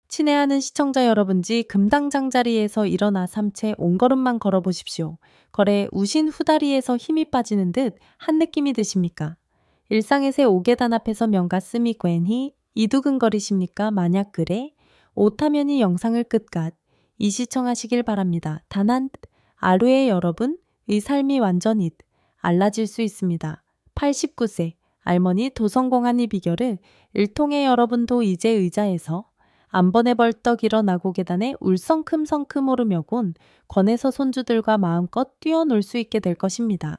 친애하는 시청자 여러분지 금당 장자리에서 일어나 삼채 온걸음만 걸어보십시오. 거래 우신 후다리에서 힘이 빠지는 듯 한 느낌이 드십니까? 일상의 새 5계단 앞에서 명가 쓰미 괜히 이두근거리십니까? 만약 그래? 오타면이 영상을 끝갓 이 시청하시길 바랍니다. 단한 아루의 여러분, 의 삶이 완전히 알라질 수 있습니다. 89세 할머니 도성공한 이 비결을 일통의 여러분도 이제 의자에서 안번에 벌떡 일어나고 계단에 울성큼성큼 오르며곤 권에서 손주들과 마음껏 뛰어놀 수 있게 될 것입니다.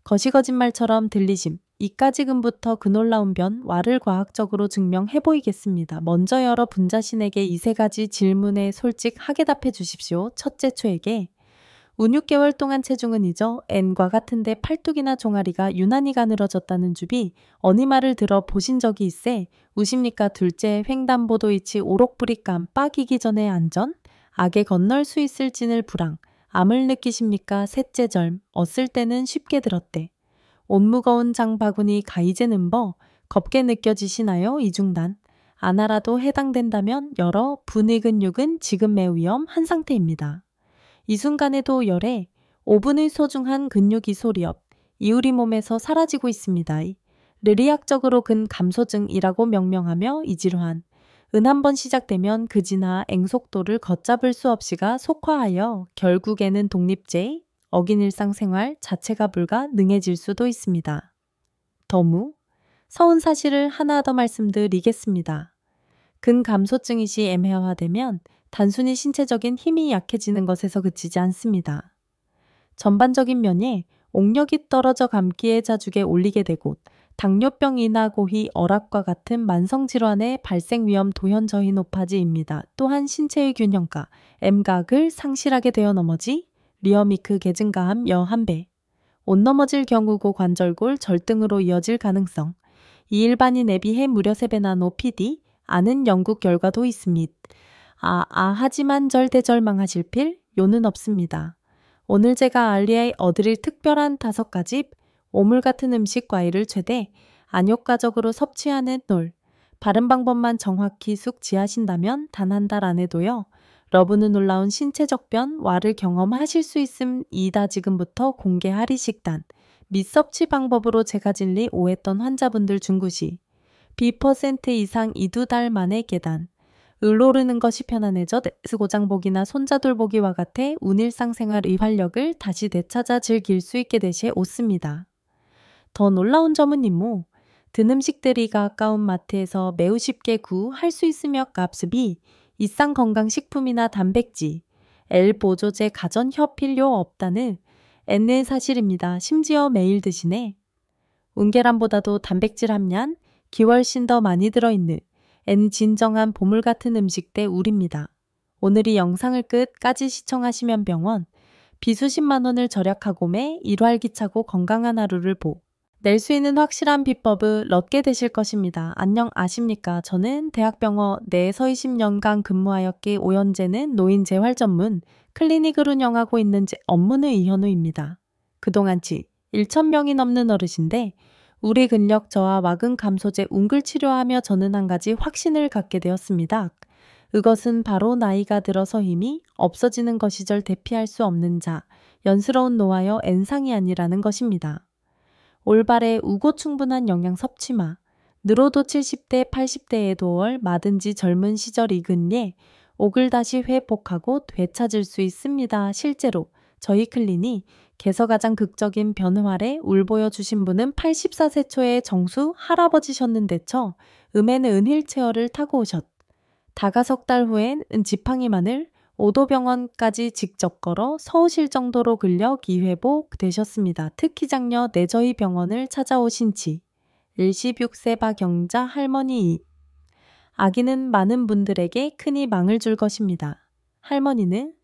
거시거짓말처럼 들리심, 이까지금부터 그 놀라운 변, 와를 과학적으로 증명해 보이겠습니다. 먼저 여러 분자신에게 이 세 가지 질문에 솔직하게 답해 주십시오. 첫째 초에게 운 6개월 동안 체중은 잊어 N과 같은데 팔뚝이나 종아리가 유난히 가늘어졌다는 주비 어니 말을 들어 보신 적이 있세? 우십니까? 둘째 횡단보도 이치 오록불이 깜빡이기 전에 안전? 악에 건널 수 있을진을 불황 암을 느끼십니까? 셋째 젊 어쓸 때는 쉽게 들었대. 옷 무거운 장바구니 가이제는 겁게 느껴지시나요? 이중단 안 알아도 해당된다면 여러 분익근육은 지금 매우 위험한 상태입니다. 이 순간에도 열에 5분의 소중한 근육이 소리업, 이우리 몸에서 사라지고 있습니다. 르리학적으로 근감소증이라고 명명하며 이 질환, 은 한 번 시작되면 그지나 앵속도를 걷잡을 수 없이가 속화하여 결국에는 독립제, 어긴 일상생활 자체가 불가능해질 수도 있습니다. 더무, 서운 사실을 하나 더 말씀드리겠습니다. 근감소증이 애매화되면 단순히 신체적인 힘이 약해지는 것에서 그치지 않습니다. 전반적인 면에 옥력이 떨어져 감기의 자죽에 올리게 되고 당뇨병이나 고희, 어락과 같은 만성질환의 발생 위험 도현저히 높아지입니다. 또한 신체의 균형과 M각을 상실하게 되어 넘어지 리어미크 계증가함 여한배, 못 넘어질 경우고 관절골 절등으로 이어질 가능성, 이 일반인에 비해 무려 3배나 높이디 아는 연구 결과도 있습니다. 하지만 절대절망하실 필요는 없습니다. 오늘 제가 알려드릴 특별한 5가지 오물 같은 음식 과일을 최대 안효과적으로 섭취하는 바른 방법만 정확히 숙지하신다면 단 한 달 안에도요. 러브는 놀라운 신체적 변, 와를 경험하실 수 있음이다. 지금부터 공개하리 식단, 및 섭취 방법으로 제가 진리 오했던 환자분들 중구시 B% 이상 2~2달 만에 계단, 을 오르는 것이 편안해져 고장보기나 손자돌보기와 같아 운일상생활의 활력을 다시 되찾아 즐길 수 있게 되시에 옳습니다. 더 놀라운 점은 임무, 든 음식들이 가까운 마트에서 매우 쉽게 구할 수 있으며 값습이 일상 건강식품이나 단백질, L보조제 가전혀 필요 없다는 N의 사실입니다. 심지어 매일 드시네. 운계란보다도 단백질 함량 기월씬 더 많이 들어있는 N 진정한 보물 같은 음식대 우립니다. 오늘 이 영상을 끝까지 시청하시면 병원 비수십만 원을 절약하고매 일활기차고 건강한 하루를 낼 수 있는 확실한 비법을 얻게 되실 것입니다. 안녕 아십니까? 저는 대학병원 내에서 20년간 근무하였기 오현재는 노인 재활 전문 클리닉을 운영하고 있는 업무의 이현우입니다. 그동안 1,000명이 넘는 어르신데 우리 근력 저하 와근 감소제 운글 치료하며 저는 한 가지 확신을 갖게 되었습니다. 그것은 바로 나이가 들어서 힘이 없어지는 것이절 대피할 수 없는 연스러운 노하여 N상이 아니라는 것입니다. 올바래 우고 충분한 영양 섭취마, 늘어도 70대 80대에도 얼마든지 젊은 시절 이근예 옥을 다시 회복하고 되찾을 수 있습니다. 실제로 저희 클리닉 개서 가장 극적인 변화를 울보여주신 분은 84세 초에 정수 할아버지셨는데 음에는 은휠체어를 타고 다가 석 달 후엔 지팡이만을 오도병원까지 직접 걸어 서우실 정도로 근력 이회복되셨습니다. 특히 작년 저희 병원을 찾아오신 76세 박영자 할머니 아기는 많은 분들에게 큰 희망을 줄 것입니다. 할머니는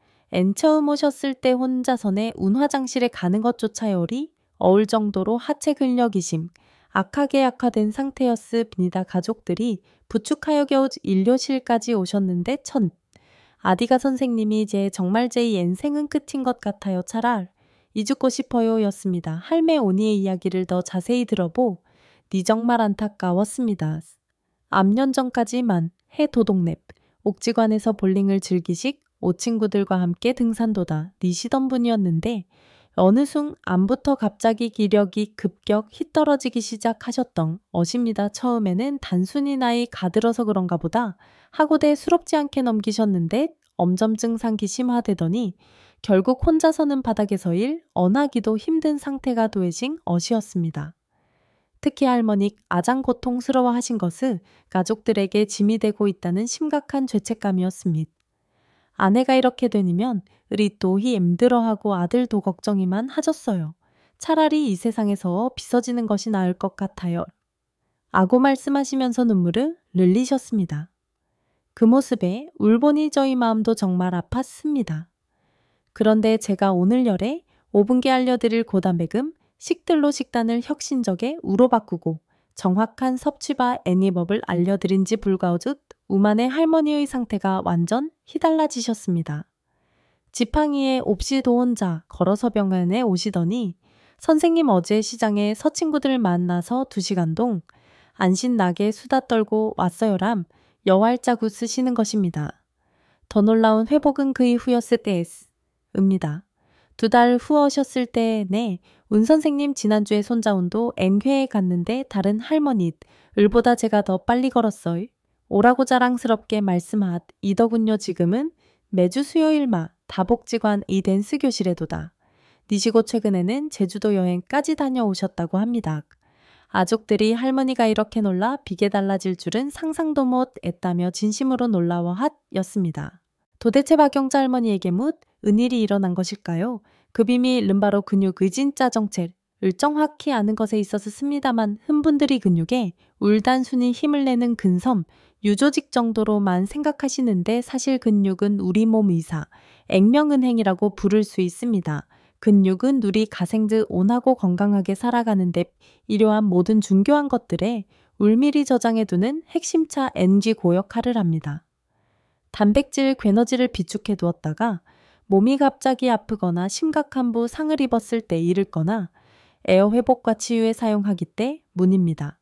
처음 오셨을 때 혼자서내 운화장실에 가는 것조차요리 어울 정도로 하체 근력이심, 악하게 약화된 상태였습니다. 가족들이 부축하여 겨우 인료실까지 오셨는데 아디가 선생님이 정말 제 인생은 끝인 것 같아요. 차랄 잊고 싶어요 였습니다. 할매 오니의 이야기를 더 자세히 들어보 니 정말 안타까웠습니다. 암년 전까지만 해 도독랩 옥지관에서 볼링을 즐기식 5친구들과 함께 등산도다 니시던 분이었는데 어느 순 안부터 갑자기 기력이 급격 휘떨어지기 시작하셨던 어십니다. 처음에는 단순히 나이 가들어서 그런가 보다 하고 대수롭지 않게 넘기셨는데 엄점 증상기 심화되더니 결국 혼자 서는 바닥에서 언하기도 힘든 상태가 도해진 어시였습니다. 특히 할머니 아장 고통스러워하신 것은 가족들에게 짐이 되고 있다는 심각한 죄책감이었습니다. 아내가 이렇게 되니면 우리 또히 힘들어하고 아들도 걱정이만 하졌어요. 차라리 이 세상에서 비서지는 것이 나을 것 같아요. 아고 말씀하시면서 눈물을 흘리셨습니다. 그 모습에 울보니 저희 마음도 정말 아팠습니다. 그런데 제가 오늘 열에 5분께 알려드릴 고단백음 식들로 식단을 혁신적에 우로 바꾸고 정확한 섭취바 애니법을 알려드린지 불과오듯 우만의 할머니의 상태가 완전 희달라지셨습니다. 지팡이에 옵시 도혼자 걸어서 병원에 오시더니 선생님 어제 시장에 서친구들 만나서 2시간 동 안신나게 수다 떨고 왔어요람 여활자구 쓰시는 것입니다. 더 놀라운 회복은 그 이후였을 때입니다. 2달 후어셨을 때네 운 선생님 지난주에 손자운도 N회에 갔는데 다른 할머니 을보다 제가 더 빨리 걸었어요. 오라고 자랑스럽게 말씀hat 이더군요. 지금은 매주 수요일마 다복지관 이 댄스 교실에도다. 니시고 최근에는 제주도 여행까지 다녀오셨다고 합니다. 아족들이 할머니가 이렇게 놀라 비게 달라질 줄은 상상도 못 했다며 진심으로 놀라워hat 였습니다. 도대체 박영자 할머니에게 은일이 일어난 것일까요? 그 비밀은 바로 근육의 진짜 정체를 정확히 아는 것에 있어서 씁니다만 흔분들이 근육에 울단순히 힘을 내는 근섬, 유조직 정도로만 생각하시는데 사실 근육은 우리 몸 의사, 액명은행이라고 부를 수 있습니다. 근육은 우리 가생들 온하고 건강하게 살아가는데 이러한 모든 중요한 것들에 울미리 저장해두는 핵심차 NG 고역할을 합니다. 단백질, 괴너지를 비축해 두었다가 몸이 갑자기 아프거나 심각한 상을 입었을 때 잃을거나 에어 회복과 치유에 사용하기 때 문입니다.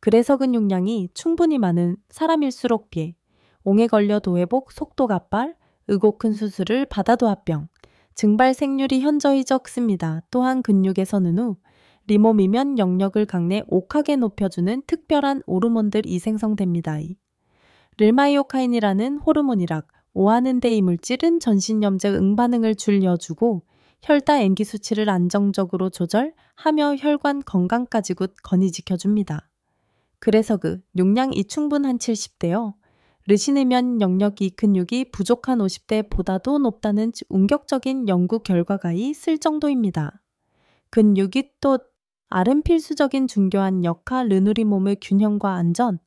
그래서 근육량이 충분히 많은 사람일수록 비해 옹에 걸려 도회복, 속도가 빨, 의고 큰 수술을 받아도 합병, 증발 생률이 현저히 적습니다. 또한 근육에서는 후 리몸이면 영역을 강내 옥하게 높여주는 특별한 호르몬들이 생성됩니다. 릴마이오카인이라는 호르몬이락 오하는 데 이물질은 전신염제 응반응을 줄여주고 혈당 엔기 수치를 안정적으로 조절하며 혈관 건강까지 굿 건의지켜줍니다. 그래서 용량이 충분한 70대요. 르신의면 영역이 근육이 부족한 50대보다도 높다는 운격적인 연구 결과가 있을 정도입니다. 근육이 또 아른 필수적인 중요한 역할 르누리 몸의 균형과 안전,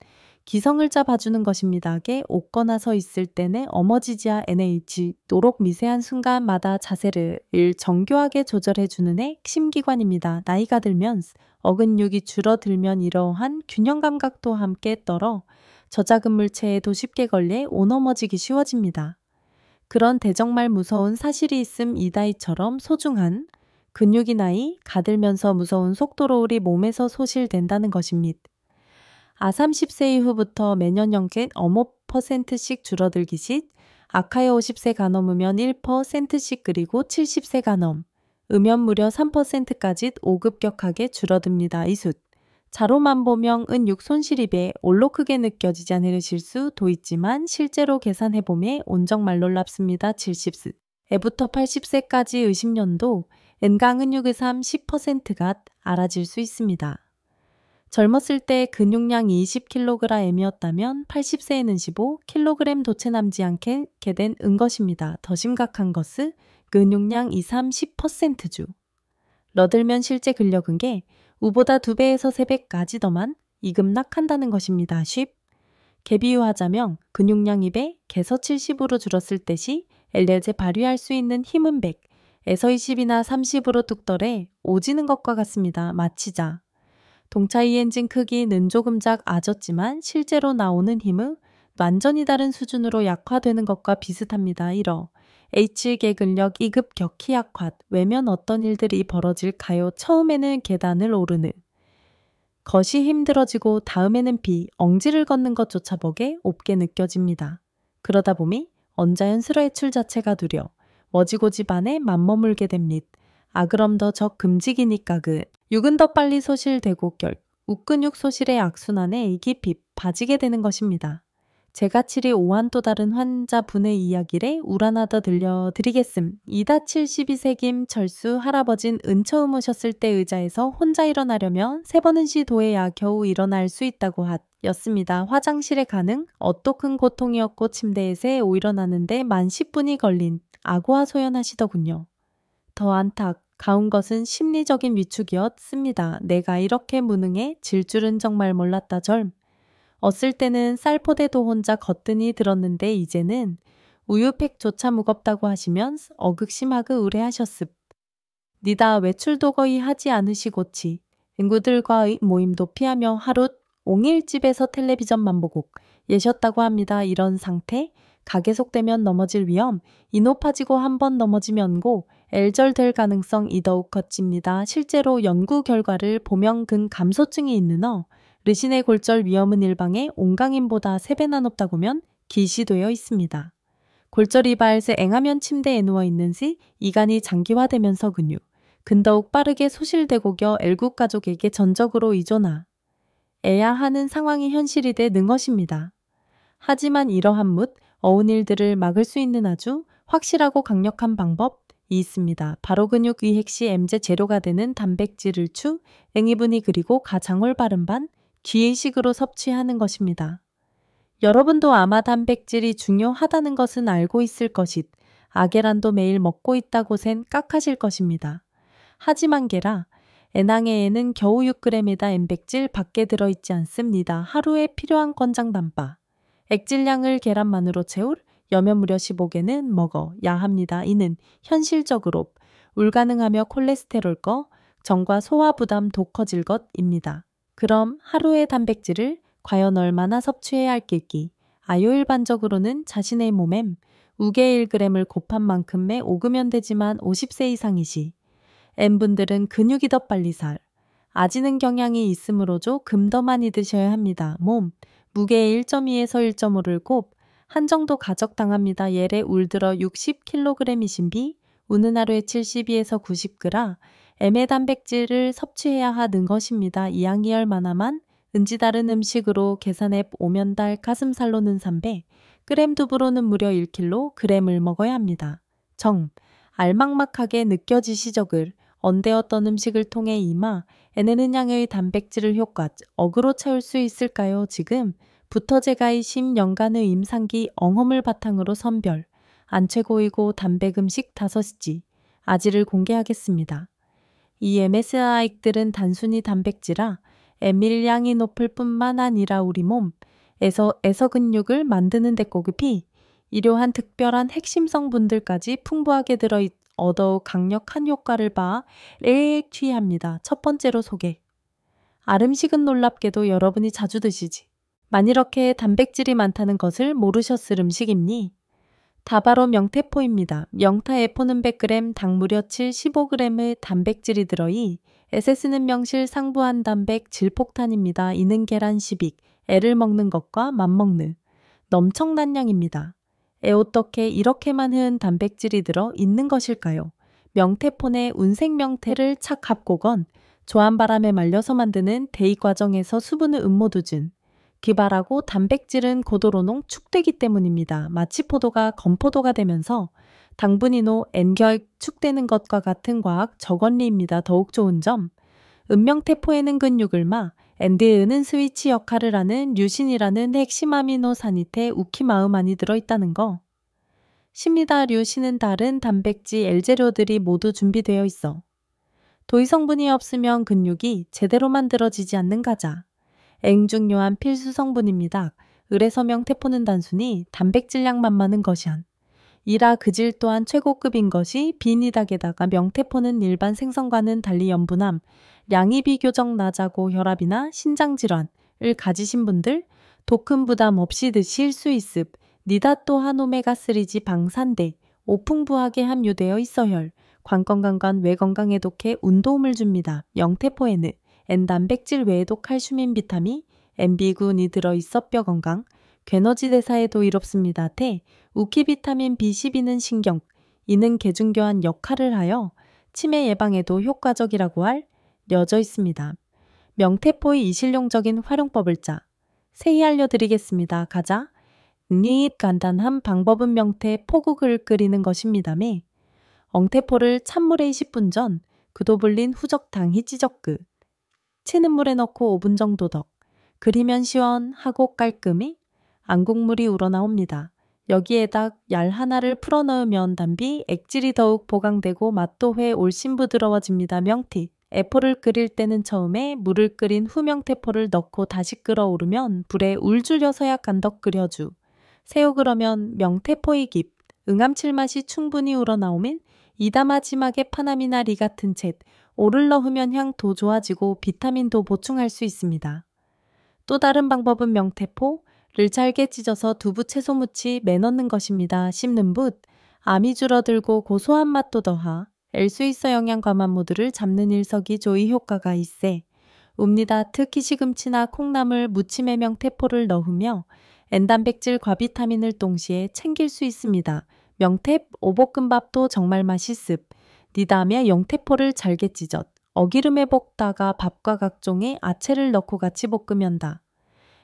기성을 잡아주는 것입니다. 게 옷거나 서 있을 때는 어머지지아 NH 노록 미세한 순간마다 자세를 정교하게 조절해주는 핵심기관입니다. 나이가 들면 어근육이 줄어들면 이러한 균형 감각도 함께 떨어 저작은 물체에도 쉽게 걸려 오너머지기 쉬워집니다. 그런 대정말 무서운 사실이 있음 이다이처럼 소중한 근육이 나이 가들면서 무서운 속도로 우리 몸에서 소실된다는 것입니다. 30세 이후부터 매년 연계 5%씩 줄어들기 시 아카에 50세가 넘으면 1%씩 그리고 70세가 넘으면 무려 3%까지 오급격하게 줄어듭니다. 이숫. 자로만 보면 은육 손실입에 올로 크게 느껴지지 않으실 수도 있지만 실제로 계산해보면 온정말 놀랍습니다. 70세. 애부터 80세까지 의심년도 은강 은육의 삶 10%가 알아질 수 있습니다. 젊었을 때 근육량이 20kg이었다면 80세에는 15kg 도체 남지 않게 된 것입니다. 더 심각한 것은 근육량 30%주. 러들면 실제 근력은 게 우보다 2배에서 3배까지 더만 이급락한다는 것입니다. 개비유하자면 근육량 2배, 개서 70으로 줄었을 때시 엘레제 발휘할 수 있는 힘은 100에서 20이나 30으로 뚝떨에 오지는 것과 같습니다. 마치자. 동차 이 엔진 크기는 조금 작아졌지만 실제로 나오는 힘은 완전히 다른 수준으로 약화되는 것과 비슷합니다. 1호 H계 근력 2급 격히 약화. 외면 어떤 일들이 벌어질까요? 처음에는 계단을 오르는 것이 힘들어지고 다음에는 엉지를 걷는 것조차 보게 없게 느껴집니다. 그러다 보니 언자연스러의 출 자체가 두려 워지고지 반에 맘머물게 됩니다. 아 그럼 더 적 금지기니까 육은 더 빨리 소실되고 결 웃근육 소실의 악순환에 이깊이 빠지게 되는 것입니다. 제가 칠이 오한 또 다른 환자분의 이야기를 우라나 더 들려드리겠음. 이다 72세 김철수 할아버진 은처음으셨을 때 의자에서 혼자 일어나려면 3번은 시도해야 겨우 일어날 수 있다고 였습니다. 화장실에 가는 어떠큰 고통이었고 침대에서 일어나는데 만 10분이 걸린 아고와 소연하시더군요. 더 안타까운 것은 심리적인 위축이었습니다. 내가 이렇게 무능해 질 줄은 정말 몰랐다 젊. 어쓸 때는 쌀포대도 혼자 거뜬히 들었는데 이제는 우유팩조차 무겁다고 하시면 어극심하그 의뢰하셨습. 니다 외출도 거의 하지 않으시고치 인구들과의 모임도 피하며 하루 옹일 집에서 텔레비전만 보고 예셨다고 합니다. 이런 상태 가계 속되면 넘어질 위험 이 높아지고 한번 넘어지면고 엘절될 가능성이 더욱 커집니다. 실제로 연구 결과를 보면 근감소증이 있는 르신의 골절 위험은 일방의 온강인보다 3배나 높다고면 기시되어 있습니다. 골절이 발세 앵하면 침대에 누워있는 시 이간이 장기화되면서 근육, 근더욱 빠르게 소실되고 겨 엘국 가족에게 전적으로 의존하 애야 하는 상황이 현실이 되는 것입니다. 하지만 이러한 뭇 어운 일들을 막을 수 있는 아주 확실하고 강력한 방법이 있습니다. 바로 근육 의핵시 MZ 재료가 되는 단백질을 앵이분이 그리고 가장 올바른 기의식으로 섭취하는 것입니다. 여러분도 아마 단백질이 중요하다는 것은 알고 있을 것잇. 아게란도 매일 먹고 있다고센 깍하실 것입니다. 하지만 게라 애낭에에는 겨우 6g에다 엠백질 밖에 들어있지 않습니다. 하루에 필요한 권장 단바. 액질량을 계란만으로 채울 여면 무려 15개는 먹어야 합니다. 이는 현실적으로 울가능하며 콜레스테롤거 정과 소화 부담도 커질 것입니다. 그럼 하루의 단백질을 과연 얼마나 섭취해야 할길기? 일반적으로는 자신의 몸엔 우계 1g을 곱한 만큼에 오그면 되지만 50세 이상이시 M분들은 근육이 더 빨리 아지는 경향이 있으므로죠. 금 더 많이 드셔야 합니다. 몸 무게 1.2에서 1.5를 한 정도 가적당합니다. 예래 울들어 60kg이신 비 우는 하루에 72에서 90g M의 단백질을 섭취해야 하는 것입니다. 이양이 얼마나만 은지 다른 음식으로 계산해 오면 달 가슴살로는 3배, 그램 두부로는 무려 1kg을 먹어야 합니다. 알막막하게 느껴지시적을 언대었던 음식을 통해 에내는 양의 단백질을 효과 억으로 채울 수 있을까요? 지금부터 제가 이 10년간의 임상기 엉험을 바탕으로 선별, 안 최고이고 단백 음식 5지, 아지를 공개하겠습니다. 이 MSI들은 단순히 단백질아 에밀량이 높을 뿐만 아니라 우리 몸에서 근육을 만드는 데 고급히 이러한 특별한 핵심 성분들까지 풍부하게 더욱 강력한 효과를 취합니다. 첫 번째로 소개. 음식은 놀랍게도 여러분이 자주 드시지. 만 이렇게 단백질이 많다는 것을 모르셨을 음식입니? 다 바로 명태포입니다. 명타에포는 100g, 당 무려 75g의 단백질이 들어이 SS는 명실 상부한 단백 질폭탄입니다. 이는 계란 10익, 애를 먹는 것과 맞먹는 넘청난 양입니다. 어떻게 이렇게 많은 단백질이 들어 있는 것일까요? 명태포내 운생명태를 착합고건 조한바람에 말려서 만드는 대익 과정에서 수분을 음모두준 기발하고 단백질은 고도로 농축되기 때문입니다. 마치 포도가 건포도가 되면서 당분이노 N결축되는 것과 같은 과학 저건리입니다. 더욱 좋은 점, 은명태포에는 근육을 엔드는 스위치 역할을 하는 류신이라는 핵심 아미노산이테 우키마음안이 들어있다는 거. 십니다. 류신은 다른 단백질 L재료들이 모두 준비되어 있어. 도의 성분이 없으면 근육이 제대로 만들어지지 않는 가자. 중요한 필수 성분입니다. 을에서 명태포는 단순히 단백질량만 많은 것이 이라 그 질 또한 최고급인 것이 비니닥에다가 명태포는 일반 생선과는 달리 염분함, 량이 비교적 낮아고 혈압이나 신장질환을 가지신 분들 독큰 부담 없이 드실 수 있습. 니다 또한 오메가3지 방산대, 오풍부하게 함유되어 있어 관건강관 외건강에 독해 운도움을 줍니다. 명태포에는 N단백질 외에도 칼슘인 비타민, NB군이 들어있어 뼈건강, 괴너지 대사에도 이롭습니다. 태, 우키 비타민 B12는 신경, 이는 계중교환 역할을 하여 치매 예방에도 효과적이라고 알려져 있습니다. 명태포의 이실용적인 활용법을 자세히 알려드리겠습니다. 가자 간단한 방법은 명태 포국을 끓이는 것입니다매 엉태포를 찬물에 20분 전 그도 불린 후적당 히찌적그 치는 물에 넣고 5분 정도 더 그리면 시원하고 깔끔히 안국물이 우러나옵니다. 여기에다 얄 하나를 풀어 넣으면 담비 액질이 더욱 보강되고 맛도 회 올씬 부드러워집니다. 명티 애포를 끓일 때는 처음에 물을 끓인 후 명태포를 넣고 다시 끓어오르면 불에 울 줄여서 약간 더 끓여주. 새우 그러면 명태포의 깊, 응암칠 맛이 충분히 우러나오면 이다 마지막에 파남이나 리 같은 챗, 오를 넣으면 향도 좋아지고 비타민도 보충할 수 있습니다. 또 다른 방법은 명태포를 잘게 찢어서 두부 채소무치 매넣는 것입니다. 씹는 붓, 암이 줄어들고 고소한 맛도 더하 엘 수 있어 영양과만 모두를 잡는 일석이조의 효과가 있세. 웁니다. 특히 시금치나 콩나물, 무침에 명태포를 넣으며 N단백질, 과비타민을 동시에 챙길 수 있습니다. 명태 오볶음밥도 정말 맛있습. 니다음에 영태포를 잘게 찢었. 어기름에 볶다가 밥과 각종의 아채를 넣고 같이 볶으면다.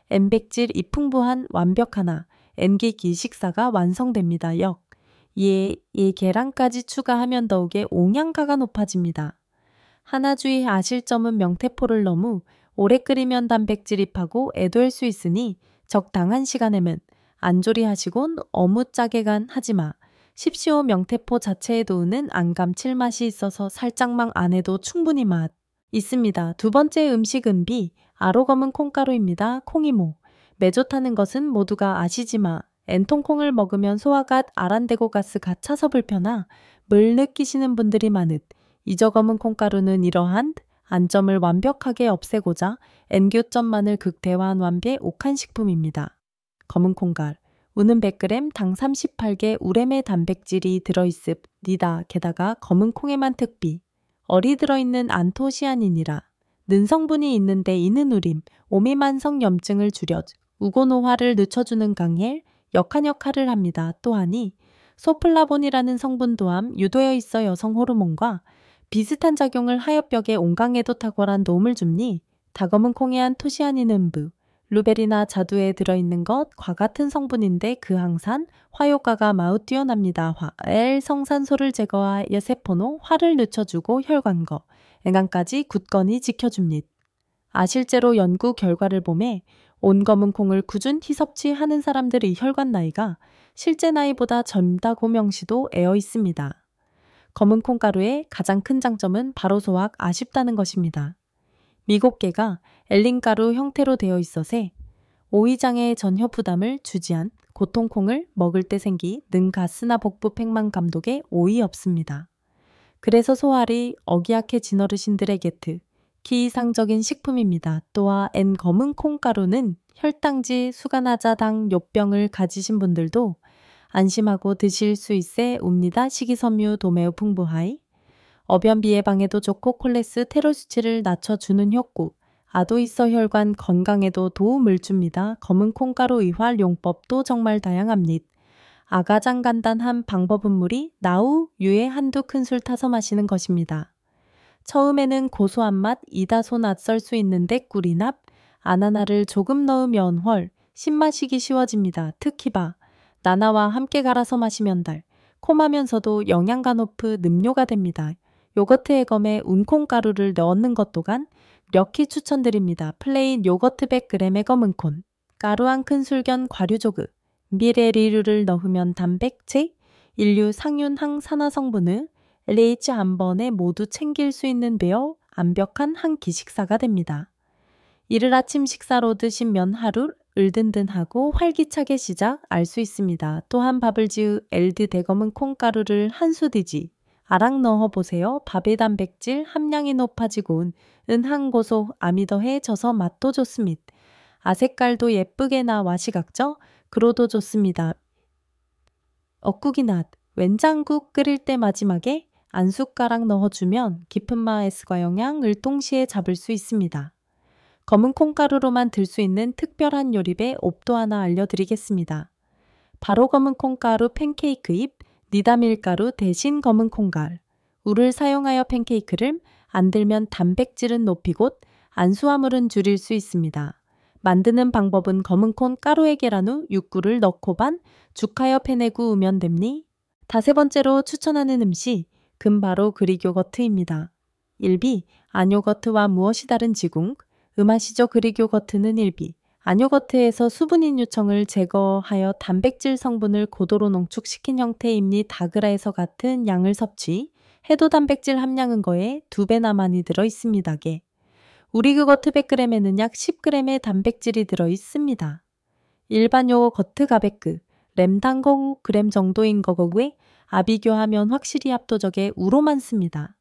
N백질이 풍부한 완벽하나 N기기 식사가 완성됩니다. 역. 예, 계란까지 추가하면 더욱의 옹양가가 높아집니다. 하나 주의하실 점은 명태포를 너무 오래 끓이면 단백질입하고 애도할 수 있으니 적당한 시간에는 안 조리하시곤 어무짜게간 하지마. 십시오. 명태포 자체에 도우는 안감칠 맛이 있어서 살짝만 안 해도 충분히 맛 있습니다. 두 번째 음식은 아로검은 콩가루입니다. 콩이모. 매좋다는 것은 모두가 아시지마. 엔통콩을 먹으면 소화가 아란데고 가스가 차서 불편하 물 느끼시는 분들이 많으 이저검은 콩가루는 이러한 안점을 완벽하게 없애고자 N교점만을 극대화한 완배 옥한식품입니다. 검은 콩갈, 우는 100g 당 38개 우렘의 단백질이 들어있습니다. 게다가 검은 콩에만 특비, 얼이 들어있는 안토시아닌이라 는 성분이 있는데 이는 우림, 오미만성 염증을 줄여 우고노화를 늦춰주는 강헬, 역한 역할을 합니다. 또하니 소플라본이라는 성분 또한 유도해 있어 여성 호르몬과 비슷한 작용을 하여 뼈의 온강에도 탁월한 도움을 줍니. 다검은 콩에 한 토시아닌음부, 루베리나 자두에 들어있는 것과 같은 성분인데 그 항산, 화효과가 마우 뛰어납니다. L 성산소를 제거하여 세포노 화를 늦춰주고 혈관거, 앵간까지 굳건히 지켜줍니다. 실제로 연구 결과를 보매 온검은 콩을 꾸준히 섭취하는 사람들의 혈관 나이가 실제 나이보다 젊다고 명시도 에어 있습니다. 검은 콩가루의 가장 큰 장점은 바로 소화가 아쉽다는 것입니다. 미곡계가 엘린가루 형태로 되어 있어서 오이장의 전혀 부담을 주지 않 고통콩을 먹을 때 생기는 가스나 복부 팽만 감독에 오이 없습니다. 그래서 소화리 어기약해 진어르신들에게 기이상적인 식품입니다. 또한 N 검은 콩가루는 혈당지, 수간화자당, 요병을 가지신 분들도 안심하고 드실 수 있어 옵니다. 식이섬유도 매우 풍부하이 어변비 예방에도 좋고 콜레스테롤 수치를 낮춰주는 효과, 아도 있어 혈관 건강에도 도움을 줍니다. 검은 콩가루 의활용법도 정말 다양합니다. 아가장 간단한 방법은 물이 나우 유에 한두 큰술 타서 마시는 것입니다. 처음에는 고소한 맛 이다소 낯설 수 있는데 꿀이납, 아나나를 조금 넣으면 신마시기 쉬워집니다. 특히 나나와 함께 갈아서 마시면 콤하면서도 영양가 높은 음료가 됩니다. 요거트 애검에 운콩가루를 넣는 것 또한 력히 추천드립니다. 플레인 요거트 100g에 검은 콘, 가루 한 큰술 견 과류조그, 미레리류를 넣으면 단백질, 인류 상윤 항산화 성분을 LH 한 번에 모두 챙길 수 있는 배어 완벽한 한 끼 식사가 됩니다. 이를 아침 식사로 드시면 하루 을든든하고 활기차게 시작 알 수 있습니다. 또한 밥을 지으 엘드 대검은 콩가루를 한 수디지 아락 넣어보세요. 밥의 단백질 함량이 높아지고 은한고소 암이 더해져서 맛도 좋습니다. 색깔도 예쁘게 나와 시각적 그로도 좋습니다. 억국이낫 웬장국 끓일 때 마지막에 안숟가락 넣어주면 깊은 맛과 영양을 동시에 잡을 수 있습니다. 검은 콩가루로만 들 수 있는 특별한 요리배 옵도 하나 알려드리겠습니다. 바로 검은 콩가루 팬케이크 잎, 니다밀가루 대신 검은 콩가루. 우를 사용하여 팬케이크를 만들면 단백질은 높이고 안수화물은 줄일 수 있습니다. 만드는 방법은 검은 콩 가루에 계란 후 육구를 넣고 반 죽하여 팬에 구우면 됩니. 다세 번째로 추천하는 음식, 금바로 그릭요거트입니다. 1비, 안요거트와 무엇이 다른 지궁? 아시죠? 그릭요거트는 1비, 안요거트에서 수분인 유청을 제거하여 단백질 성분을 고도로 농축시킨 형태입니. 다그라에서 같은 양을 섭취, 해도 단백질 함량은 거의 2배나 많이 들어있습니다. 우리 요거트 100g에는 약 10g의 단백질이 들어있습니다. 일반 요거트 가베크, 램당 5g 정도인 거고에 아비교하면 확실히 압도적에 우로 많습니다.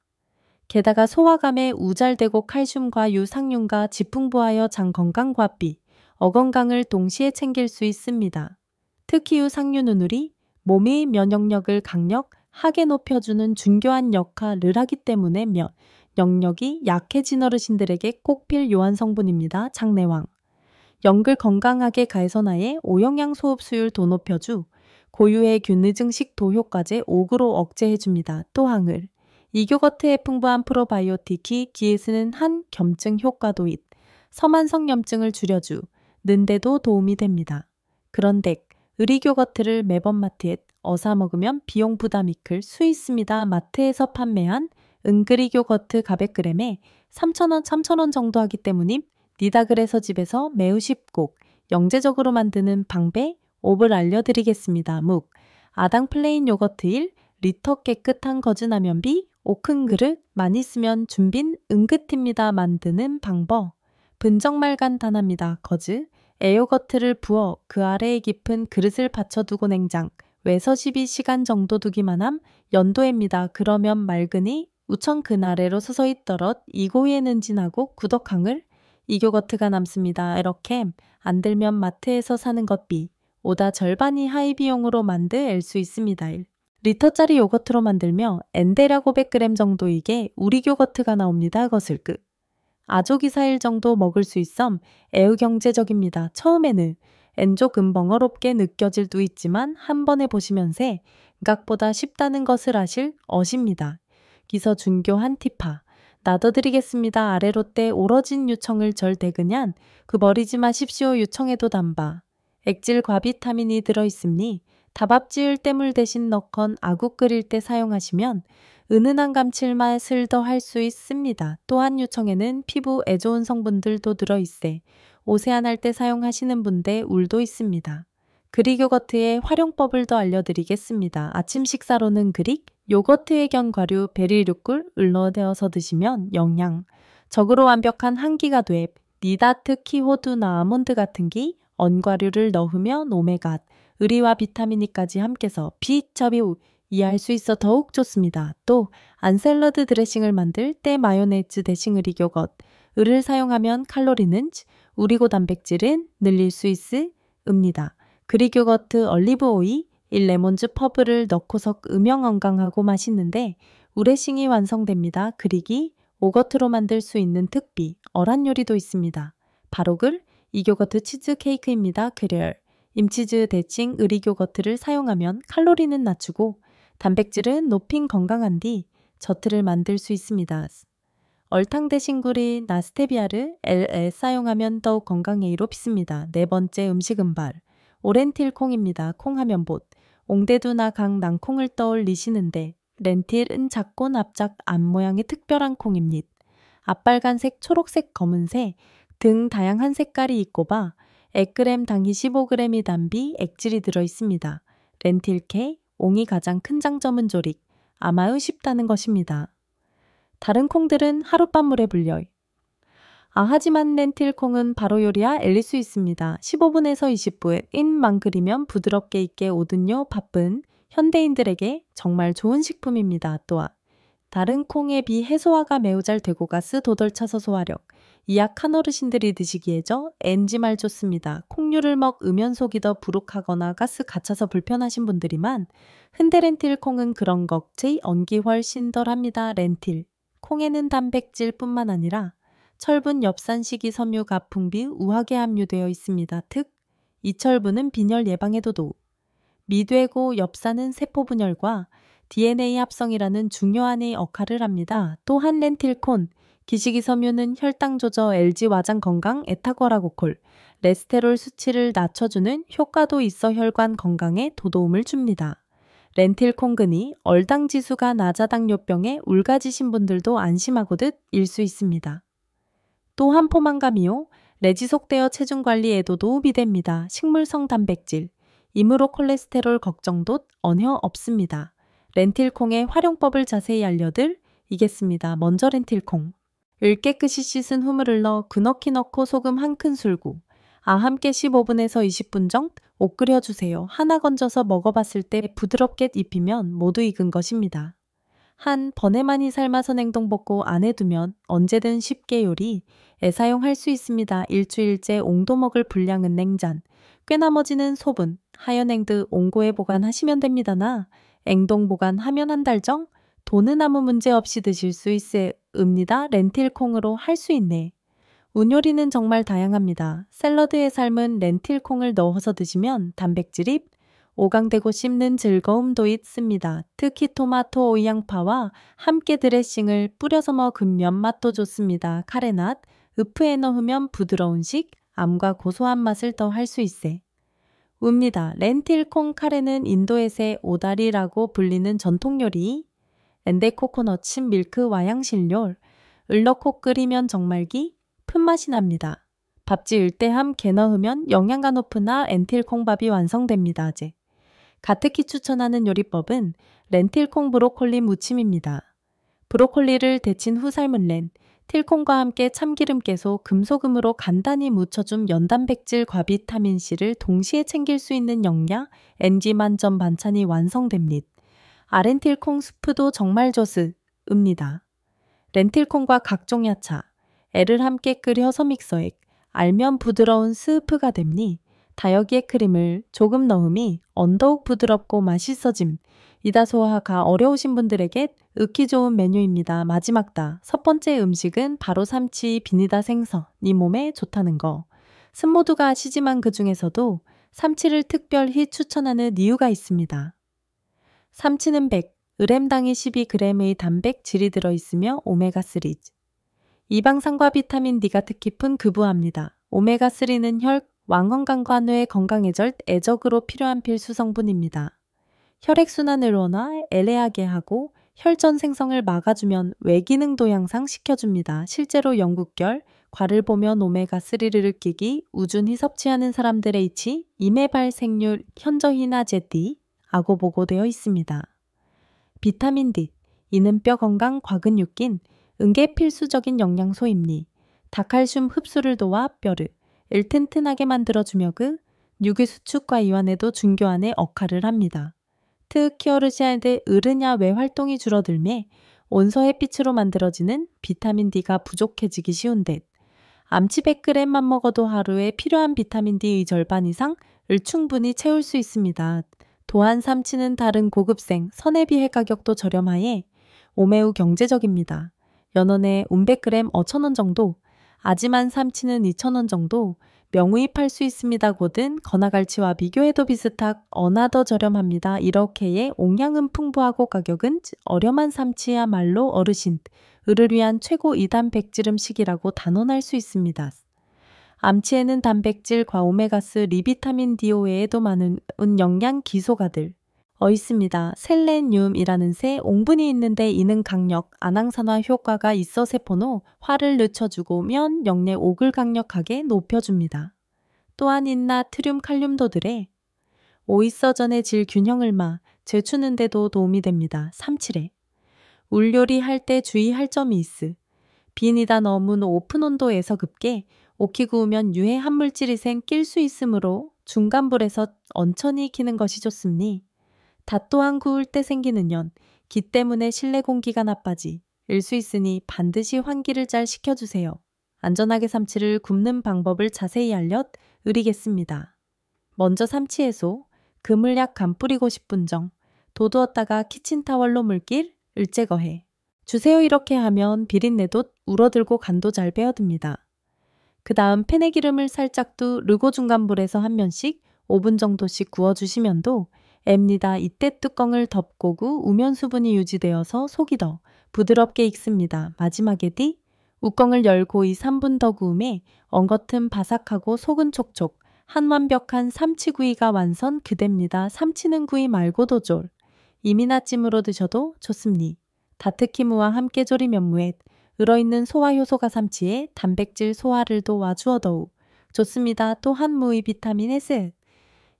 게다가 소화감에 우잘되고 칼슘과 유상균과 지풍부하여 장 건강과비, 어건강을 동시에 챙길 수 있습니다. 특히 유상균은 우리 몸의 면역력을 강력하게 높여주는 중요한 역할을 하기 때문에 면역력이 약해진 어르신들에게 꼭 필요한 성분입니다. 장내왕. 연글 건강하게 가해서나의 오영양 소흡 수율도 높여주, 고유의 균의 식도 효과제 5구로 억제해줍니다. 또 항을. 이교거트에 풍부한 프로바이오틱이 기에 쓰는 한 겸증 효과도 있, 서만성 염증을 줄여주, 는데도 도움이 됩니다. 그런데 의리교거트를 매번 마트에 어사 먹으면 비용 부담이 클 수 있습니다. 마트에서 판매한 은그리교거트 가백그램에 3,000원, 3,000원 정도 하기 때문임 니다 그래서 집에서 매우 쉽고 영재적으로 만드는 방배 5을 알려드리겠습니다. 묵, 아당 플레인 요거트 1, 리터 깨끗한 거즈라면비 5큰 그릇 많이 쓰면 준빈 은긋입니다. 만드는 방법. 분정말 간단합니다. 거즈, 애요거트를 부어 그 아래에 깊은 그릇을 받쳐두고 냉장, 외서 12시간 정도 두기만 함 연도입니다. 그러면 맑으니 우청 그 아래로 서서히 떨어 이고에는 진하고 구덕항을 이교거트가 남습니다. 이렇게 안 들면 마트에서 사는 것비 오다 절반이 하이 비용으로 만들 수 있습니다. 1리터짜리 요거트로 만들며 엔데라 500g 정도이게 우리 요거트가 나옵니다. 거슬그. 아조기사일 정도 먹을 수 있음 애우 경제적입니다. 처음에는 엔조금 번거롭게 느껴질 도 있지만 한 번 해보시면서 각보다 쉽다는 것을 아실 것입니다. 기서 중교한 티파. 놔둬드리겠습니다. 아래로 때 오러진 유청을 절 대그냥 그 버리지 마십시오. 유청에도 담바. 액질 과비타민이 들어있음니 다밥 지을 때 물 대신 넣건 아구 끓일 때 사용하시면 은은한 감칠맛을 더 할 수 있습니다. 또한 유청에는 피부에 좋은 성분들도 들어있세 오세안할 때 사용하시는 분들 울도 있습니다. 그릭 요거트의 활용법을 더 알려드리겠습니다. 아침 식사로는 그릭, 요거트의 견과류, 베리류꿀, 을넣어서 드시면 영양적으로 완벽한 한 끼가 돼. 니다 특히 호두나 아몬드 같은 기, 언과류를 넣으면 오메가, 의리와 비타민이까지 함께서 비첩이 이해할 수 있어 더욱 좋습니다. 또 안샐러드 드레싱을 만들 때 마요네즈 대신 의리요거트, 을을 사용하면 칼로리는 우리고 단백질은 늘릴 수 있습니다. 그릭 요거트 올리브 오일, 1레몬즈 퍼브를 넣고서 음영 건강하고 맛있는데 우레싱이 완성됩니다. 그릭이 오거트로 만들 수 있는 특비, 어란 요리도 있습니다. 바로 이교거트 치즈 케이크입니다. 그럴 임치즈 대칭 의리 요거트를 사용하면 칼로리는 낮추고 단백질은 높인 건강한 뒤 저트를 만들 수 있습니다. 얼탕 대신 구리 나스테비아를 LL 사용하면 더욱 건강에 이롭습니다. 네 번째 음식 은발. 오렌틸 콩입니다. 콩하면 봇. 옹대두나 강 난콩을 떠올리시는데 렌틸은 작고 납작 앞 모양의 특별한 콩입니다. 앞빨간색, 초록색, 검은색 등 다양한 색깔이 있고 봐 액그램 당이 15g이 담비 액질이 들어있습니다. 렌틸케, 옹이 가장 큰 장점은 조릭, 아마의 쉽다는 것입니다. 다른 콩들은 하룻밤 물에 불려. 하지만 렌틸콩은 바로 요리야 엘릴 수 있습니다. 15분에서 20분만 끓이면 부드럽게 익게 오든요. 바쁜 현대인들에게 정말 좋은 식품입니다. 또한 다른 콩에 비해 소화가 매우 잘 되고 가스 도덜 차서 소화력, 이약한 어르신들이 드시기에죠. 엔지말 좋습니다. 콩류를 먹으면 속이 더 부룩하거나 가스 갇혀서 불편하신 분들이만 흔대 렌틸 콩은 그런 걱지 언기 훨씬 덜합니다. 렌틸 콩에는 단백질뿐만 아니라 철분, 엽산, 식이섬유, 가풍비, 우하게 함유되어 있습니다. 특, 이철분은 빈혈 예방에도 도움. 미되고 엽산은 세포분열과 DNA 합성이라는 중요한 역할을 합니다. 또한 렌틸콘, 기식이섬유는 혈당 조절, LG 와장 건강, 에타거라고콜, 레스테롤 수치를 낮춰주는 효과도 있어 혈관 건강에 도움을 줍니다. 렌틸콩근이 얼당 지수가 낮아 당뇨병에 울가지신 분들도 안심하고듯 일 수 있습니다. 또한 포만감이요, 내지속되어 체중 관리에도 도움이 됩니다. 식물성 단백질, 이므로 콜레스테롤 걱정도 전혀 없습니다. 렌틸콩의 활용법을 자세히 알려드리겠습니다. 먼저 렌틸콩. 을 깨끗이 씻은 후물을 넣어 그넣기 넣고 소금 한 큰술구, 함께 15분에서 20분 정도 끓여주세요. 하나 건져서 먹어봤을 때 부드럽게 입히면 모두 익은 것입니다. 한 번에 많이 삶아서 냉동볶고 안에 두면 언제든 쉽게 요리에 사용할 수 있습니다. 일주일째 옹도 먹을 분량은 냉장, 꾀나머지는 소분, 하연냉드 옹고에 보관하시면 됩니다나 냉동 보관하면 한 달 정 도는 아무 문제 없이 드실 수 있습니다. 렌틸콩으로 할 수 있네. 운요리는 정말 다양합니다. 샐러드에 삶은 렌틸콩을 넣어서 드시면 단백질이 오강되고 씹는 즐거움도 있습니다. 특히 토마토, 오양파와 함께 드레싱을 뿌려서 먹으면 맛도 좋습니다. 카레낫, 으프에 넣으면 부드러운 식, 암과 고소한 맛을 더할 수 있세. 웁니다. 렌틸콩 카레는 인도에서 오다리라고 불리는 전통 요리. 엔데 코코넛 밀크 와양실료, 을 넣고 끓이면 정말 깊은 맛이 납니다. 밥 지을 때 함께 넣으면 영양가 높은 렌틸콩밥이 완성됩니다. 가특히 추천하는 요리법은 렌틸콩 브로콜리 무침입니다. 브로콜리를 데친 후 삶은 렌틸콩과 함께 참기름 깨소, 금소금으로 간단히 무쳐준 연단백질 과비타민C를 동시에 챙길 수 있는 영양 NG 만점 반찬이 완성됩니다. 렌틸콩 스프도 정말 좋습니다. 렌틸콩과 각종 야채, 애를 함께 끓여서 믹서액, 알면 부드러운 스프가 됩니. 다여기에 크림을 조금 넣음이 언더욱 부드럽고 맛있어짐. 이다 소화가 어려우신 분들에게 익히 좋은 메뉴입니다. 마지막다. 첫 번째 음식은 바로 삼치 비니다 생선, 네 몸에 좋다는 거. 모두가 아시지만 그 중에서도 삼치를 특별히 추천하는 이유가 있습니다. 삼치는 100g당에 12g의 단백질이 들어있으며 오메가3. 이방산과 비타민 D가 특히 깊은 급부합니다. 오메가3는 혈, 왕건강과 뇌 건강에 애적으로 필요한 필수 성분입니다. 혈액순환을 원화 애래하게 하고 혈전 생성을 막아주면 외기능도 향상시켜줍니다. 실제로 영국결, 과를 보면 오메가3를 느끼기 우준히 섭취하는 사람들의 이치, 임해 발생률 현저히나 제띠하고 보고되어 있습니다. 비타민 D, 이는 뼈 건강 과근육긴, 응계 필수적인 영양소입니. 다칼슘 흡수를 도와 뼈를 튼튼하게 만들어주며 유기 수축과 이완에도 중요한 역할을 합니다. 특히 어르신들 으르냐 외 활동이 줄어들매 온서 햇빛으로 만들어지는 비타민 D가 부족해지기 쉬운데 암치 100g만 먹어도 하루에 필요한 비타민 D의 절반 이상을 충분히 채울 수 있습니다. 또한 삼치는 다른 고급생, 선에 비해 가격도 저렴하여 매우 경제적입니다. 연원에 100g 5,000원 정도, 아지만 삼치는 2,000원 정도 명의 팔 수 있습니다. 곧은 건아갈치와 비교해도 비슷하고 어나 더 저렴합니다. 이렇게의 옹양은 풍부하고 가격은 저렴한 삼치야말로 어르신, 을을 위한 최고 2단 백질 음식이라고 단언할 수 있습니다. 암치에는 단백질과 오메가3, 리비타민 D 외에도 많은 영양 기소가들 있습니다. 셀레늄이라는 새 옹분이 있는데 이는 강력, 안항산화 효과가 있어 세포노 화를 늦춰주고 면 영내 옥을 강력하게 높여줍니다. 또한 나트륨 칼륨도들의 오이서전의 질 균형을 제추는 데도 도움이 됩니다. 삼칠에 울 요리할 때 주의할 점이 있으. 비니다 너무 높은 온도에서 급게 오키 구우면 유해 한물질이 낄 수 있으므로 중간 불에서 천천히 익히는 것이 좋습니. 닷 또한 구울 때 생기는 기 때문에 실내 공기가 나빠질 수 있으니 반드시 환기를 잘 시켜주세요. 안전하게 삼치를 굽는 방법을 자세히 알려드리겠습니다. 먼저 삼치에서 그물약 간 뿌리고 10분 정 도두었다가 키친타월로 물기를 제거해 주세요 이렇게 하면 비린내도 울어들고 간도 잘 배어듭니다. 그 다음 팬에 기름을 살짝 두르고 중간불에서 한 면씩 5분 정도씩 구워주시면도 앱니다. 이때 뚜껑을 덮고구 우면 수분이 유지되어서 속이 더 부드럽게 익습니다. 마지막에 뚜껑을 열고 2~3분 더 구움에 엉겉은 바삭하고 속은 촉촉 한 완벽한 삼치구이가 완성 그댑니다. 삼치는 구이 말고도 이미나찜으로 드셔도 좋습니다. 다트키무와 함께 조리면 무에 을어있는 소화 효소가 삼치에 단백질 소화를 도와주어 더욱 좋습니다. 또한 무의 비타민 S,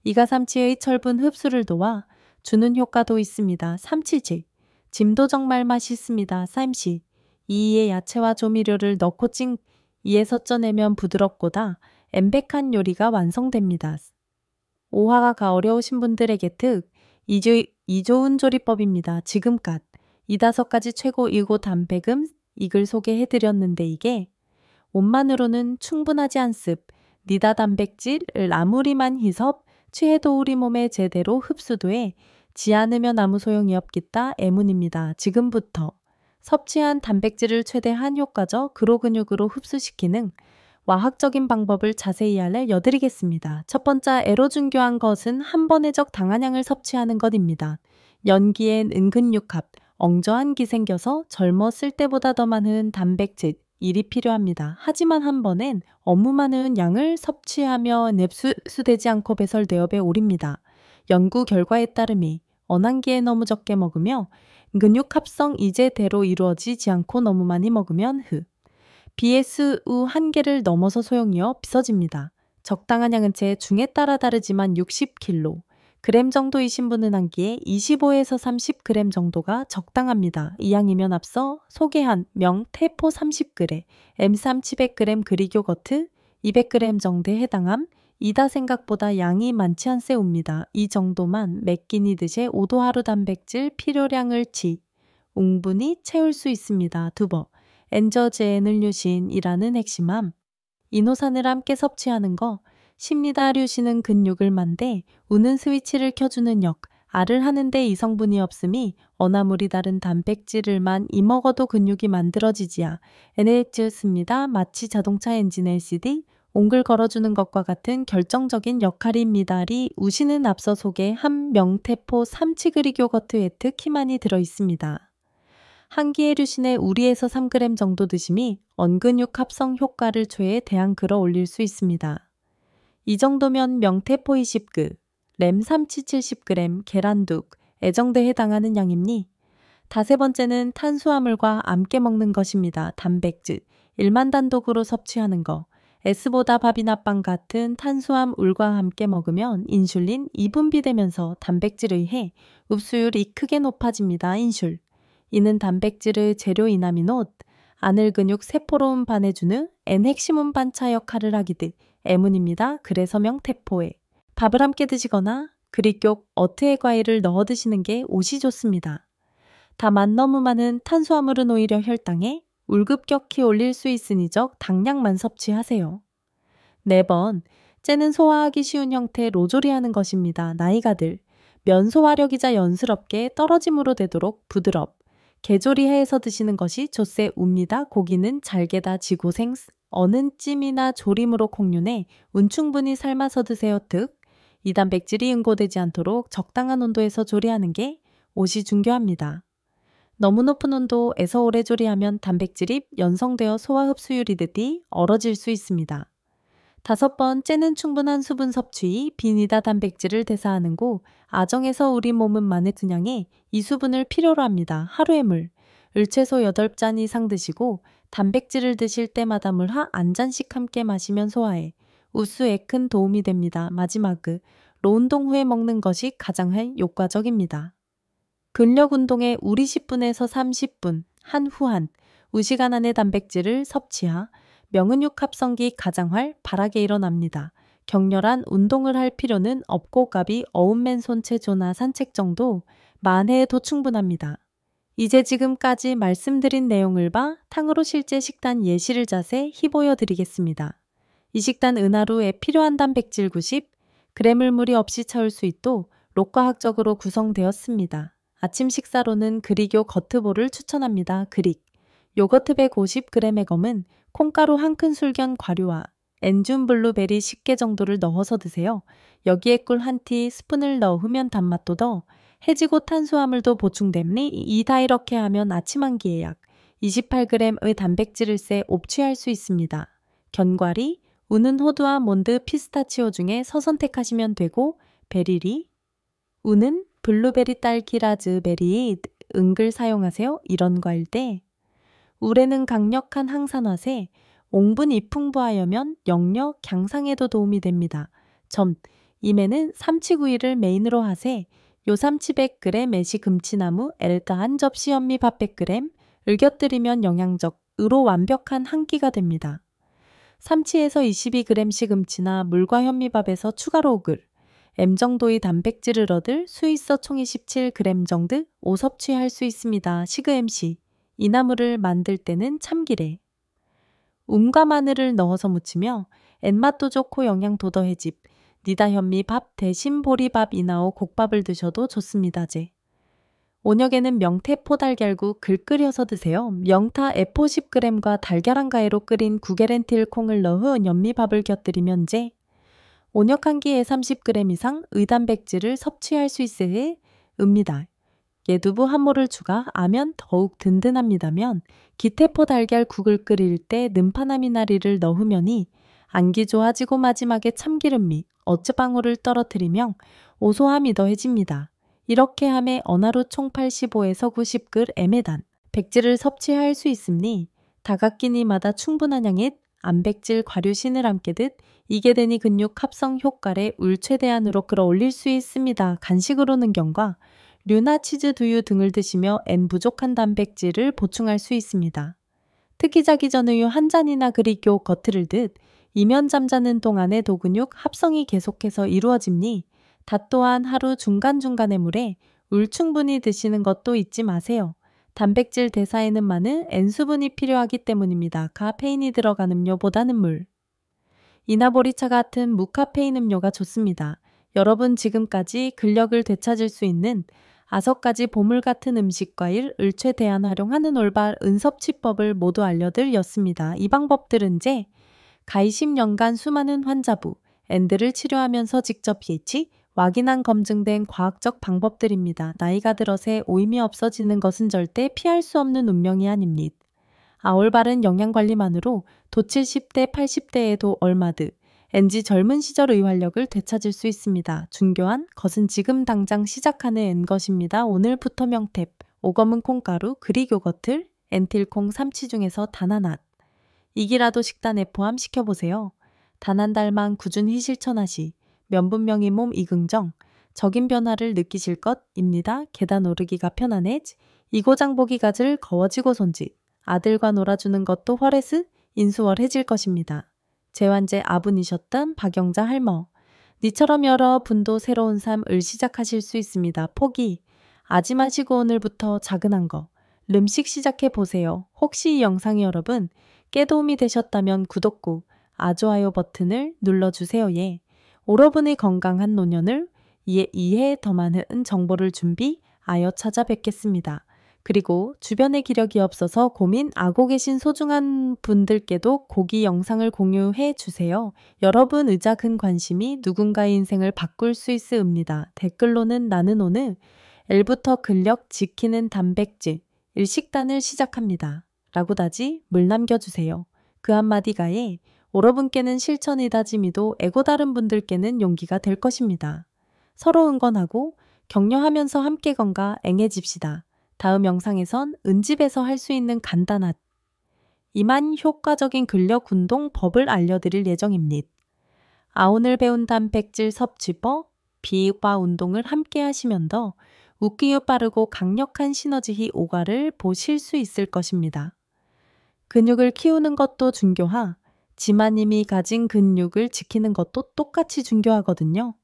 이가 삼치의 철분 흡수를 도와 주는 효과도 있습니다. 삼치즙, 짐도 정말 맛있습니다. 쌈시, 이에 야채와 조미료를 넣고 이에서 쪄내면 부드럽고다 엠백한 요리가 완성됩니다. 오화가 어려우신 분들에게 이 좋은 조리법입니다. 지금껏 5가지 최고 7 단백음 이글 소개해드렸는데 이게 옷만으로는 충분하지 않습. 니다 단백질을 아무리만 희섭 취해도 우리 몸에 제대로 흡수돼 지 않으면 아무 소용이 없겠다 애문입니다. 지금부터 섭취한 단백질을 최대한 효과적 근육으로 흡수시키는 와학적인 방법을 자세히 알려드리겠습니다. 첫 번째 애로중요한 것은 한 번에 적 당한량을 섭취하는 것입니다. 연기엔 은근육합, 엉저한 기 생겨서 젊었을 때보다 더 많은 단백질, 일이 필요합니다. 하지만 한 번엔 너무 많은 양을 섭취하며 흡수되지 않고 배설되어 배오릅니다. 연구 결과에 따르미 언한기에 너무 적게 먹으며 근육 합성 이제대로 이루어지지 않고 너무 많이 먹으면 BSU 한계를 넘어서 소용이 없어집니다. 적당한 양은 제 중에 따라 다르지만 60kg 정도이신 분은 한 끼에 25에서 30g 정도가 적당합니다. 이 양이면 앞서 소개한 명태포 30g, M3 700g 그릭 요거트 200g 정도에 해당함. 이다 생각보다 양이 많지 않세웁니다. 이 정도만 몇 끼니 드셔 5도 하루 단백질 필요량을 웅분히 채울 수 있습니다. 두번 엔저제에눌류신이라는 핵심함. 이노산을 함께 섭취하는 거 십니다. 류신은 근육을 만대 우는 스위치를 켜주는 알을 하는데 이 성분이 없음이 어나물이 다른 단백질을만 이먹어도 근육이 만들어지지야 NH습니다. 마치 자동차 엔진 LCD 옹글 걸어주는 것과 같은 결정적인 역할입니다. 우신은 앞서 소개한 명태포 삼치그릭 요거트에 특히 많이 들어있습니다. 한 끼의 류신에 우리에서 3g 정도 드심이 언근육 합성 효과를 최대한 끌어올릴 수 있습니다. 이 정도면 명태포 20g, 램 삼치 70g, 계란둑, 애정대에 해당하는 양입니. 다세 번째는 탄수화물과 함께 먹는 것입니다. 단백질, 일만 단독으로 섭취하는 거. S보다 밥이나 빵 같은 탄수화물과 함께 먹으면 인슐린 이분비되면서 단백질에 의해 흡수율이 크게 높아집니다. 인슐. 이는 단백질의 재료 이나미노, 아늘 근육 세포로 운반해주는 N핵심 운반차 역할을 하기듯 애문입니다. 그래서 명태포에 밥을 함께 드시거나 그릭욕, 어트의 과일을 넣어 드시는 게 옷이 좋습니다. 다만 너무 많은 탄수화물은 오히려 혈당에 울급격히 올릴 수 있으니적 당량만 섭취하세요. 4번, 째는 소화하기 쉬운 형태 로조리하는 것입니다. 나이가 들, 면 소화력이자 연스럽게 떨어짐으로 되도록 개조리해서 드시는 것이 좋세웁니다. 고기는 잘게다 지고생 어는 찜이나 조림으로 콩윤에 운충분히 삶아서 드세요. 이 단백질이 응고되지 않도록 적당한 온도에서 조리하는 게 옷이 중요합니다. 너무 높은 온도에서 오래 조리하면 단백질이 연성되어 소화 흡수율이 늦디 얼어질 수 있습니다. 5번째는 충분한 수분 섭취, 비니다 단백질을 대사하는 곳, 아정에서 우리 몸은 많은 분량의 이 수분을 필요로 합니다. 하루에 을채소 8잔 이상 드시고 단백질을 드실 때마다 물 한 잔씩 함께 마시면 소화에 우수에 큰 도움이 됩니다. 마지막 운동 후에 먹는 것이 가장 효과적입니다. 근력 운동에 우리 10분에서 30분 후한 우시간 안에 단백질을 섭취하 명은육 합성기 가장 바라게 일어납니다. 격렬한 운동을 할 필요는 없고 갑이 어음맨 손체조나 산책 정도 만회에도 충분합니다. 이제 지금까지 말씀드린 내용을 봐 탕으로 실제 식단 예시를 자세 희보여 드리겠습니다. 이 식단 은하루에 필요한 단백질 90g을 무리 없이 채울 수 있도록 과학적으로 구성되었습니다. 아침 식사로는 그릭요 거트볼을 추천합니다. 그릭. 요거트 150g의 검은 콩가루 1큰술 견 과류와 엔준 블루베리 10개 정도를 넣어서 드세요. 여기에 꿀 1티 스푼을 넣으면 단맛도 더 해지고 탄수화물도 보충되니 이다 이렇게 하면 아침 한 끼의 약 28g의 단백질을 쎄 옵취할 수 있습니다. 견과리, 우는 호두와 몬드 피스타치오 중에 선택하시면 되고 베리리, 우는 블루베리 딸기 라즈베리 은글 사용하세요. 이런 과일 때 우레는 강력한 항산화세, 옹분이 풍부하여면 영역 향상에도 도움이 됩니다. 임에는 삼치구이를 메인으로 하세, 요삼치 100g, 매시 금치나무, 엘타 한 접시 현미밥 100g, 곁들이면 영양적으로 완벽한 한 끼가 됩니다. 삼치에서 22g씩 금치나 물과 현미밥에서 추가로 오글, M 정도의 단백질을 얻을 수 있어 총 27g 정도 오 섭취할 수 있습니다. 시그 MC 이 나물을 만들 때는 참기래. 과 마늘을 넣어서 무치며 앤맛도 좋고 영양도 더해집 니다 현미밥 대신 보리밥 이나오 곡밥을 드셔도 좋습니다. 온역에는 명태포 달걀국 글 끓여서 드세요. 명타 에포 10g과 달걀 한 가해로 끓인 구게렌틸 콩을 넣어 현미밥을 곁들이면 온역 한 끼에 30g 이상 의단백질을 섭취할 수 있으니 읍니다. 예두부 한 모를 추가하면 더욱 든든합니다면 기태포 달걀 국을 끓일 때 는파나미나리를 넣으면이 안기 좋아지고 마지막에 참기름 및 어쩌방울을 떨어뜨리면 오소함이 더해집니다. 이렇게 함에 언하루 총 85에서 90g M에단 백질을 섭취할 수 있으니 다각기니마다 충분한 양의 암백질 과류신을 함께듯 이게 되니 근육 합성 효과를 울 최대한으로 끌어올릴 수 있습니다. 간식으로는 견과, 류나 치즈 두유 등을 드시며 N 부족한 단백질을 보충할 수 있습니다. 특히 자기 전 우유 한 잔이나 그리고 겉을 듯 이면 잠자는 동안에 도근육 합성이 계속해서 이루어집니 다 또한 하루 중간중간의 물에 울 충분히 드시는 것도 잊지 마세요. 단백질 대사에는 많은 N수분이 필요하기 때문입니다. 카페인이 들어간 음료보다는 물. 이나보리차 같은 무카페인 음료가 좋습니다. 여러분 지금까지 근력을 되찾을 수 있는 5가지 보물 같은 음식 과일 최대한 활용하는 올바른 섭취법을 모두 알려드렸습니다. 이 방법들은 가히 10년간 수많은 환자부, N들을 치료하면서 직접 확인한 검증된 과학적 방법들입니다. 나이가 들어서 오임이 없어지는 것은 절대 피할 수 없는 운명이 아닙니다. 올바른 영양관리만으로 도 70대, 80대에도 얼마드 NG 젊은 시절의 활력을 되찾을 수 있습니다. 중요한 것은 지금 당장 시작하는 N 것입니다. 오늘부터 명탭, 오검은 콩가루, 그릭 요거트, 엔틸콩 삼치 중에서 단 하나. 이기라도 식단에 포함시켜보세요. 단 한 달만 꾸준히 실천하시. 면분명히 몸 이긍정, 적인 변화를 느끼실 것입니다. 계단 오르기가 편안해지, 이고장보기 가질 거워지고 손짓, 아들과 놀아주는 것도 헐에스 인수월해질 것입니다. 재환제 아분이셨던 박영자 할머, 니처럼 여러분도 새로운 삶을 시작하실 수 있습니다. 포기, 아지 마시고 오늘부터 작은 한 거, 름식 시작해보세요. 혹시 이 영상이 여러분 깨도움이 되셨다면 구독 꾹, 좋아요 버튼을 눌러주세요. 여러분의 건강한 노년을 이해 더 많은 정보를 준비하여 찾아뵙겠습니다. 그리고 주변에 기력이 없어서 고민하고 계신 소중한 분들께도 고기 영상을 공유해 주세요. 여러분 의자 큰 관심이 누군가의 인생을 바꿀 수 있습니다. 댓글로는 나는 오늘 L부터 근력 지키는 단백질 일식단을 시작합니다. 라고 다지 물 남겨주세요. 그 한마디가에 여러분께는 실천의 다짐이도 애고 다른 분들께는 용기가 될 것입니다. 서로 응원하고 격려하면서 함께 건강해집시다. 다음 영상에선 은집에서 할 수 있는 간단한 이만 효과적인 근력 운동 법을 알려드릴 예정입니다. 오늘 배운 단백질 섭취법, 비과 운동을 함께 하시면 더 웃기요 빠르고 강력한 시너지 효과를 보실 수 있을 것입니다. 근육을 키우는 것도 중요하, 지만님이 가진 근육을 지키는 것도 똑같이 중요하거든요.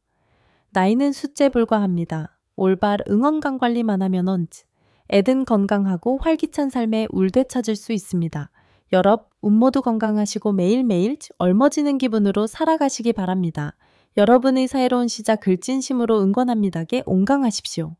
나이는 숫자에 불과합니다. 올바른 건강 관리만 하면 언제 애든 건강하고 활기찬 삶에 울되찾을 수 있습니다. 여러분 모두 건강하시고 매일매일 얼머지는 기분으로 살아가시기 바랍니다. 여러분의 새로운 시작을 진심으로 응원합니다. 온강하십시오.